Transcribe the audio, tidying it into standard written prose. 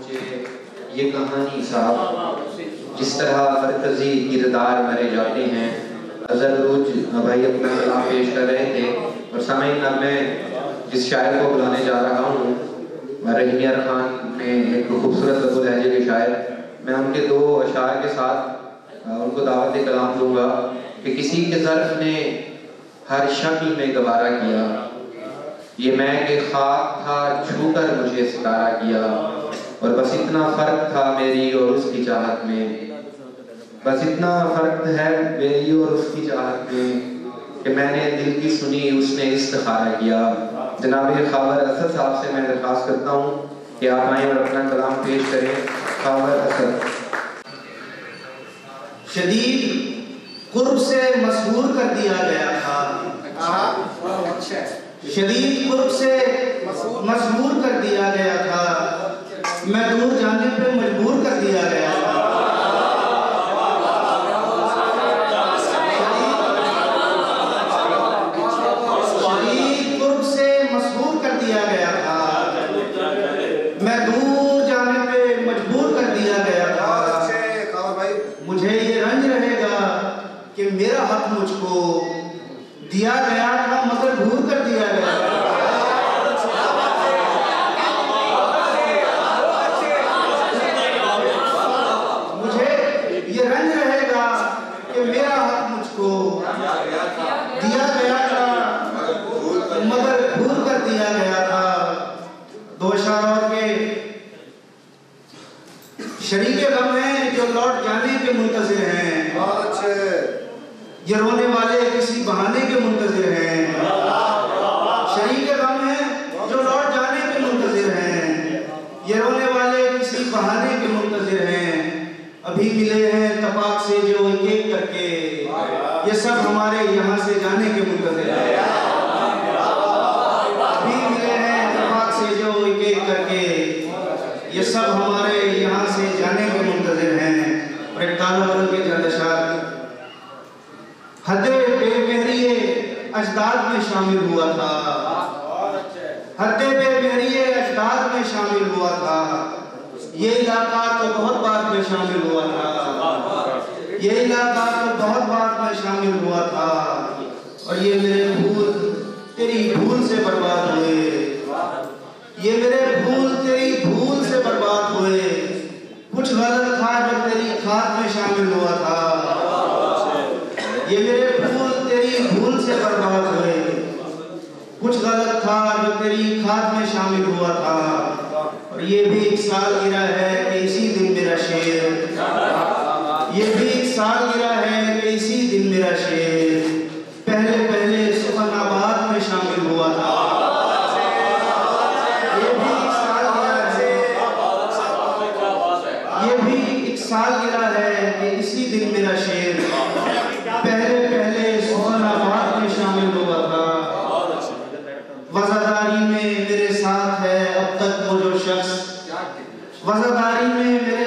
पहुँचे ये कहानी साहब, जिस तरह मरकजी किरदार मरे जाते हैं। अज़ल रोज भाई अपना कलाम पेश कर रहे थे और सामईन अब मैं जिस शायर को बुलाने जा रहा हूँ, रहीमियार खान ने एक खूबसूरत लफ्ज़ लहजे के शायर, मैं उनके दो अशार के साथ उनको दावत कलाम दूंगा कि किसी के ज़र्फ़ ने हर शक्ल में गवारा किया, ये मैं के खाक था छूकर मुझे सितारा किया, और बस इतना फ़र्क था मेरी और उसकी चाहत में, बस इतना फ़र्क है मेरी और उसकी चाहत में कि मैंने दिल की सुनी उसने इस्तिखारा किया। जनाब ख़ावर असद साहब से मैं दरख्वास्त करता हूँ कि आप आएँ और अपना कलाम पेश करें। ख़ावर असद। शदीद कुर्ब से मशहूर कर दिया गया था, शदीद कुर्ब से मशहूर कर दिया गया था, मैं दूर जाने पे मजबूर कर दिया गया था। शदीद कुर्ब से मशहूर कर दिया गया था, मैं दूर जाने पे मजबूर कर दिया गया था। मुझे ये रंज रहेगा कि मेरा हक मुझको दिया गया था मगर भूल कर दिया गया था। मुझे ये रंज रहेगा कि मेरा हक मुझको दिया गया था मगर भूल कर दिया गया था। दो इशारों के शरीके गम हैं जो लौट जाने के मुंतज़िर हैं, ये रोने वाले किसी बहाने के मुंतज़िर हैं। शरीके गम हैं जो लौट जाने के मुंतज़िर हैं, ये रोने वाले किसी बहाने के मुंतज़िर हैं। अभी मिले हैं तपाक से जो एक एक करके, ये सब हमारे यहाँ से जाने के मुंतज़िर हैं। अभी मिले हैं तपाक से जो एक एक करके, ये सब हमारे यहाँ से जाने के मुंतज़िर हैं। और एक तालब के जलशार हदे बेमेहरिए अजदाद में शामिल हुआ था, हदे बेमेहरिए अजदाद में शामिल हुआ था। ये इलाका तो बहुत बाद में शामिल हुआ था, ये इलाका तो बहुत बाद में शामिल हुआ था। और ये मेरे फूल तेरी भूल से बर्बाद हुए, ये मेरे फूल तेरी भूल से बर्बाद हुए। कुछ गलत था जो तेरी खाक में शामिल हुआ था, ये मेरे फूल तेरी भूल से बर्बाद हुए। कुछ गलत था जो तेरी खाक में शामिल हुआ था। और ये भी एक सालगिरह है कि इसी दिन मेरा शेर, ये भी एक सालगिरह है कि इसी दिन मेरा शेर पहले पहले सुखनाबाद में शामिल हुआ था। ये भी एक सालगिरह है, ये भी एक सालगिरह है कि इसी दिन मेरा शेर पहले पहले सुखनाबाद में शामिल हुआ था। वज़ादारी में मेरे साथ है अब तक वो जो शख्स, वज़ादारी में मेरे